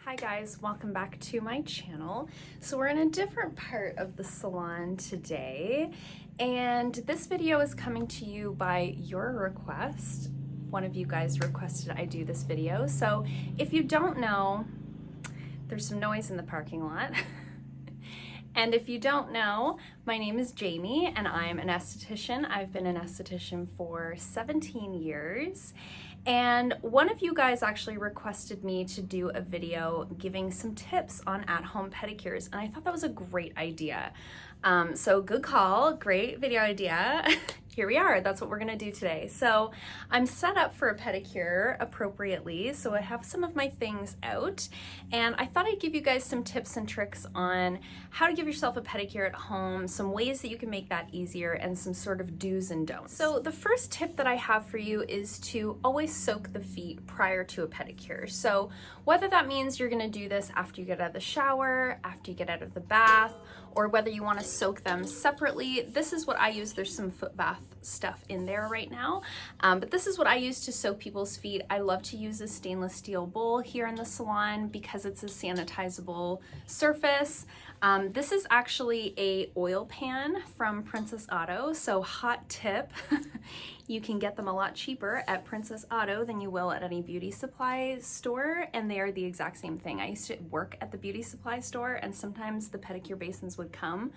Hi guys, welcome back to my channel. So we're in a different part of the salon today, and this video is coming to you by your request. One of you guys requested I do this video. So if you don't know, there's some noise in the parking lot. And if you don't know, my name is Jamie and I'm an esthetician. I've been an esthetician for 17 years. And one of you guys actually requested me to do a video giving some tips on at-home pedicures, and I thought that was a great idea. So good call, great video idea. Here we are, that's what we're gonna do today. So I'm set up for a pedicure appropriately, so I have some of my things out, and I thought I'd give you guys some tips and tricks on how to give yourself a pedicure at home, some ways that you can make that easier, and some sort of do's and don'ts. So the first tip that I have for you is to always soak the feet prior to a pedicure. So whether that means you're gonna do this after you get out of the shower, after you get out of the bath, or whether you want to soak them separately, this is what I use. There's some foot bath stuff in there right now, but this is what I use to soak people's feet. I love to use a stainless steel bowl here in the salon because it's a sanitizable surface. This is actually a oil pan from Princess Auto, so hot tip. You can get them a lot cheaper at Princess Auto than you will at any beauty supply store, and they are the exact same thing. I used to work at the beauty supply store, and sometimes the pedicure basins would come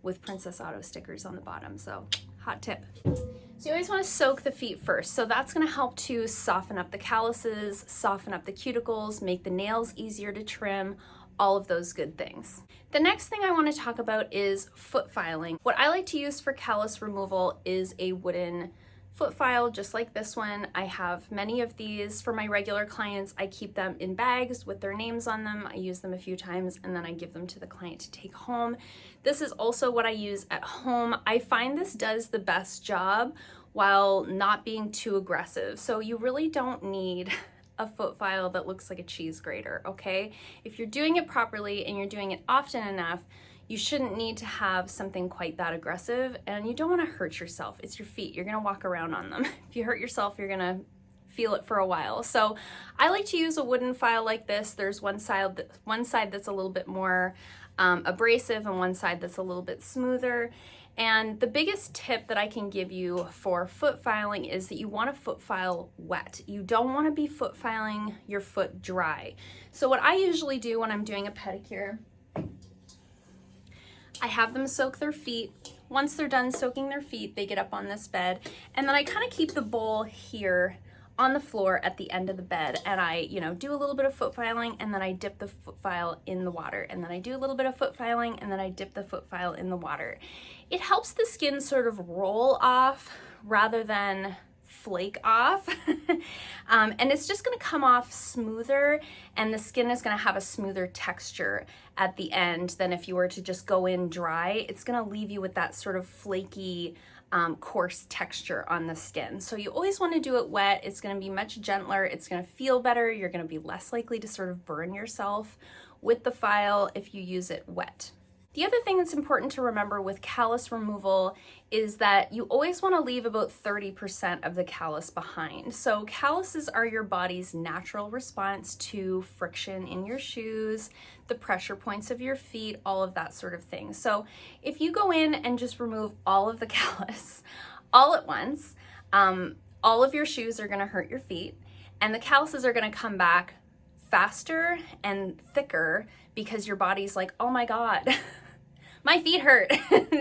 with Princess Auto stickers on the bottom, so hot tip. So you always want to soak the feet first. So that's going to help to soften up the calluses, soften up the cuticles, make the nails easier to trim, all of those good things. The next thing I want to talk about is foot filing. What I like to use for callus removal is a wooden foot file, just like this one. I have many of these. For my regular clients, I keep them in bags with their names on them. I use them a few times and then I give them to the client to take home. This is also what I use at home. I find this does the best job while not being too aggressive. So you really don't need a foot file that looks like a cheese grater, okay? If you're doing it properly and you're doing it often enough, you shouldn't need to have something quite that aggressive, and you don't want to hurt yourself. It's your feet. You're going to walk around on them. If you hurt yourself, you're going to feel it for a while. So I like to use a wooden file like this. There's one side that's a little bit more abrasive and one side that's a little bit smoother. And the biggest tip that I can give you for foot filing is that you want to foot file wet. You don't want to be foot filing your foot dry. So what I usually do when I'm doing a pedicure, I have them soak their feet. Once they're done soaking their feet, they get up on this bed, and then I kind of keep the bowl here on the floor at the end of the bed, and I, do a little bit of foot filing, and then I dip the foot file in the water, and then I do a little bit of foot filing, and then I dip the foot file in the water. It helps the skin sort of roll off rather than flake off. And it's just going to come off smoother, and the skin is going to have a smoother texture at the end than if you were to just go in dry. It's going to leave you with that sort of flaky, coarse texture on the skin. So you always want to do it wet. It's going to be much gentler. It's going to feel better. You're going to be less likely to sort of burn yourself with the file if you use it wet. The other thing that's important to remember with callus removal is that you always want to leave about 30% of the callus behind. So calluses are your body's natural response to friction in your shoes, the pressure points of your feet, all of that sort of thing. So if you go in and just remove all of the callus all at once, all of your shoes are going to hurt your feet, and the calluses are going to come back faster and thicker because your body's like, oh my God, my feet hurt.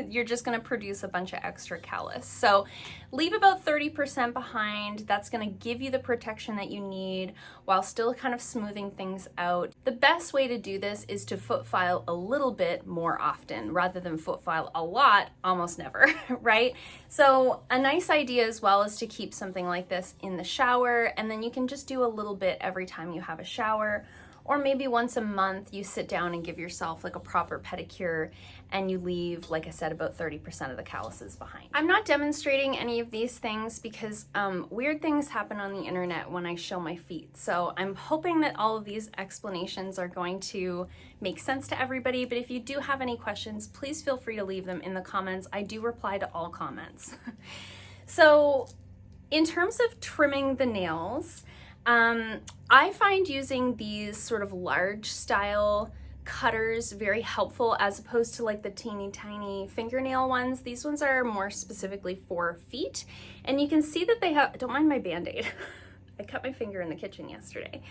You're just going to produce a bunch of extra callus. So leave about 30% behind. That's going to give you the protection that you need while still kind of smoothing things out. The best way to do this is to foot file a little bit more often rather than foot file a lot, almost never, right? So a nice idea as well is to keep something like this in the shower, and then you can just do a little bit every time you have a shower. Or maybe once a month you sit down and give yourself like a proper pedicure, and you leave, like I said, about 30% of the calluses behind. I'm not demonstrating any of these things because weird things happen on the internet when I show my feet. So I'm hoping that all of these explanations are going to make sense to everybody. But if you do have any questions, please feel free to leave them in the comments. I do reply to all comments. So in terms of trimming the nails, I find using these sort of large style cutters very helpful as opposed to like the teeny tiny fingernail ones. These ones are more specifically for feet, and you can see that they have, don't mind my band-aid. I cut my finger in the kitchen yesterday.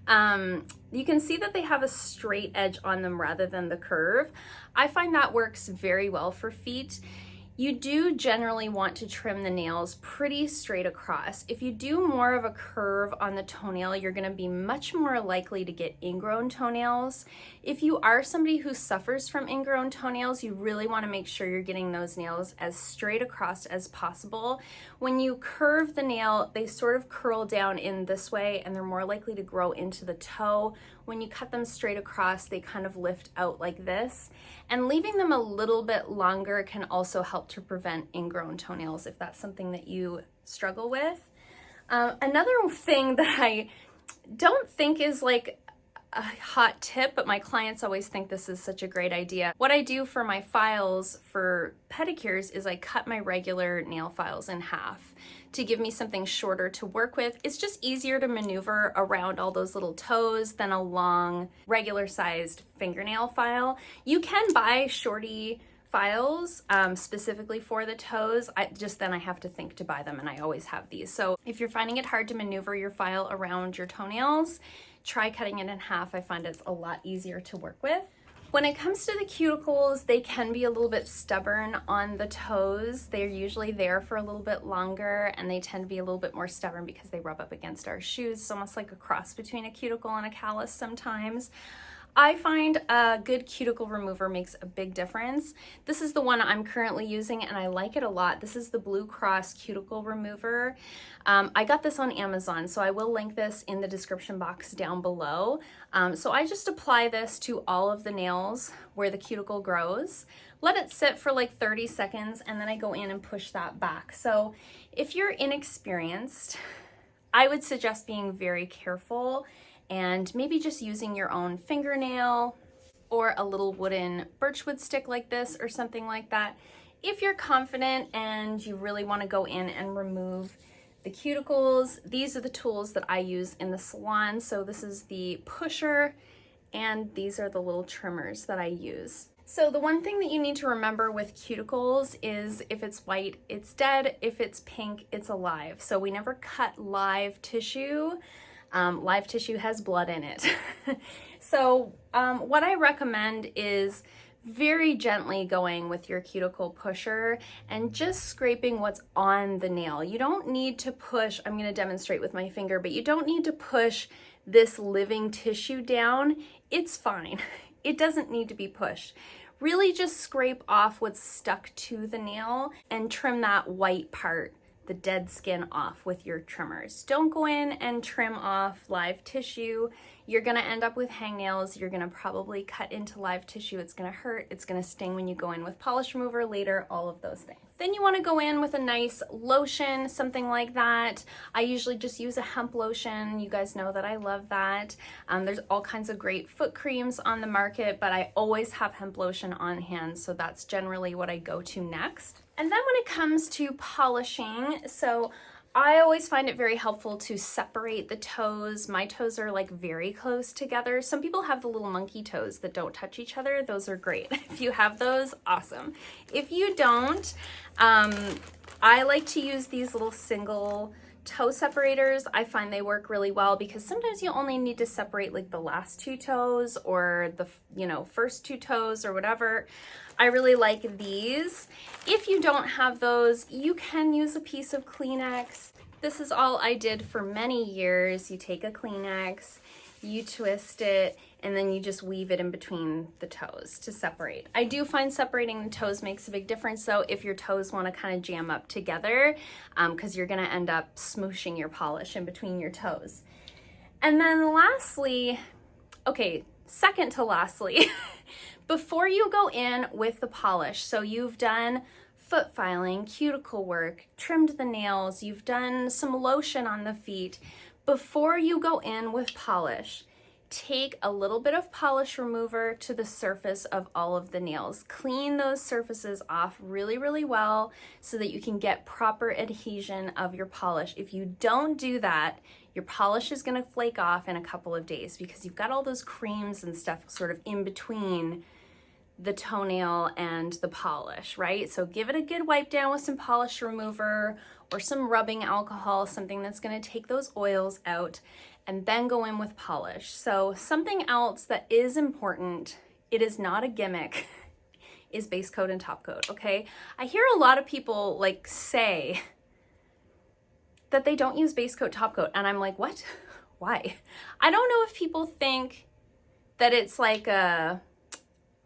You can see that they have a straight edge on them rather than the curve. I find that works very well for feet. You do generally want to trim the nails pretty straight across. If you do more of a curve on the toenail, you're going to be much more likely to get ingrown toenails. If you are somebody who suffers from ingrown toenails, you really want to make sure you're getting those nails as straight across as possible. When you curve the nail, they sort of curl down in this way and they're more likely to grow into the toe. When you cut them straight across, they kind of lift out like this. And leaving them a little bit longer can also help to prevent ingrown toenails if that's something that you struggle with. Another thing that I don't think is like a hot tip, but my clients always think this is such a great idea. What I do for my files for pedicures is I cut my regular nail files in half to give me something shorter to work with. It's just easier to maneuver around all those little toes than a long, regular sized fingernail file. You can buy shorty files specifically for the toes. Then I have to think to buy them, and I always have these. So if you're finding it hard to maneuver your file around your toenails, try cutting it in half. I find it's a lot easier to work with. When it comes to the cuticles, they can be a little bit stubborn on the toes. They're usually there for a little bit longer, and they tend to be a little bit more stubborn because they rub up against our shoes. It's almost like a cross between a cuticle and a callus sometimes. I find a good cuticle remover makes a big difference. This is the one I'm currently using and I like it a lot. This is the Blue Cross cuticle remover. I got this on Amazon, so I will link this in the description box down below. So I just apply this to all of the nails where the cuticle grows. Let it sit for like 30 seconds and then I go in and push that back. So if you're inexperienced, I would suggest being very careful and maybe just using your own fingernail or a little wooden birchwood stick like this or something like that. If you're confident and you really want to go in and remove the cuticles, these are the tools that I use in the salon. So this is the pusher and these are the little trimmers that I use. So the one thing that you need to remember with cuticles is if it's white, it's dead. If it's pink, it's alive. So we never cut live tissue. Live tissue has blood in it. So what I recommend is very gently going with your cuticle pusher and just scraping what's on the nail. You don't need to push, I'm going to demonstrate with my finger, but you don't need to push this living tissue down. It's fine. It doesn't need to be pushed. Really just scrape off what's stuck to the nail and trim that white part, the dead skin, off with your trimmers. Don't go in and trim off live tissue. You're gonna end up with hangnails. You're gonna probably cut into live tissue. It's gonna hurt. It's gonna sting when you go in with polish remover later, all of those things. Then you wanna go in with a nice lotion, something like that. I usually just use a hemp lotion. You guys know that I love that. There's all kinds of great foot creams on the market, but I always have hemp lotion on hand, so that's generally what I go to next. And then when it comes to polishing, so I always find it very helpful to separate the toes. My toes are like very close together. Some people have the little monkey toes that don't touch each other. Those are great. If you have those, awesome. If you don't, I like to use these little single toe separators. I find they work really well because sometimes you only need to separate like the last two toes or the first two toes or whatever. I really like these. If you don't have those, you can use a piece of Kleenex. This is all I did for many years. You take a Kleenex, you twist it, and then you just weave it in between the toes to separate. I do find separating the toes makes a big difference though if your toes want to kind of jam up together, because you're going to end up smooshing your polish in between your toes. And then lastly, second to lastly, before you go in with the polish, so you've done foot filing, cuticle work, trimmed the nails, you've done some lotion on the feet, before you go in with polish, take a little bit of polish remover to the surface of all of the nails. Clean those surfaces off really, really well so that you can get proper adhesion of your polish. If you don't do that, your polish is gonna flake off in a couple of days because you've got all those creams and stuff sort of in between the toenail and the polish, right? So give it a good wipe down with some polish remover or some rubbing alcohol, something that's gonna take those oils out, and then go in with polish. So something else that is important, it is not a gimmick, is base coat and top coat, okay? I hear a lot of people like say that they don't use base coat, top coat, and I'm like, what? Why? I don't know if people think that it's like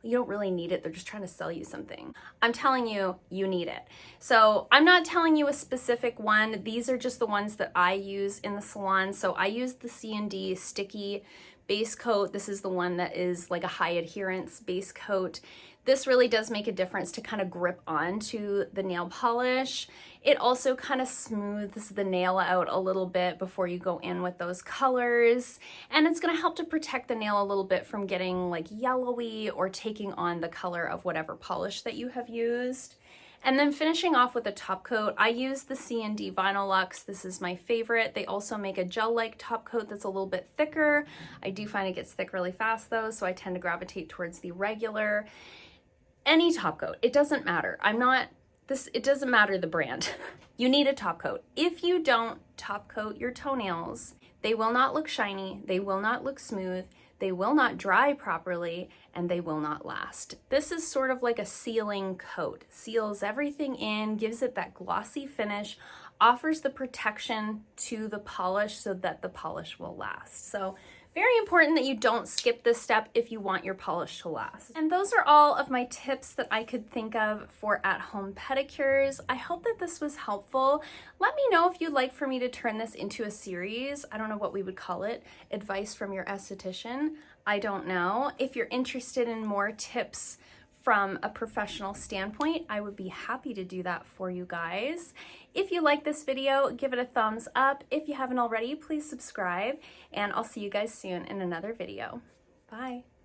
you don't really need it, they're just trying to sell you something. I'm telling you, you need it. So I'm not telling you a specific one. These are just the ones that I use in the salon. So I use the C&D sticky base coat. This is the one that is like a high adherence base coat. This really does make a difference to kind of grip onto the nail polish. It also kind of smooths the nail out a little bit before you go in with those colors. And it's gonna help to protect the nail a little bit from getting like yellowy or taking on the color of whatever polish that you have used. And then finishing off with a top coat, I use the C&D Vinyl Luxe. This is my favorite. They also make a gel-like top coat that's a little bit thicker. I do find it gets thick really fast though, so I tend to gravitate towards the regular. Any top coat, it doesn't matter. It doesn't matter the brand. You need a top coat. If you don't top coat your toenails, they will not look shiny, they will not look smooth, they will not dry properly, and they will not last. This is sort of like a sealing coat. Seals everything in, gives it that glossy finish, offers the protection to the polish so that the polish will last. So very important that you don't skip this step if you want your polish to last. And those are all of my tips that I could think of for at-home pedicures. I hope that this was helpful. Let me know if you'd like for me to turn this into a series. I don't know what we would call it. Advice from your esthetician. I don't know. If you're interested in more tips from a professional standpoint, I would be happy to do that for you guys. If you like this video, give it a thumbs up. If you haven't already, please subscribe, and I'll see you guys soon in another video. Bye.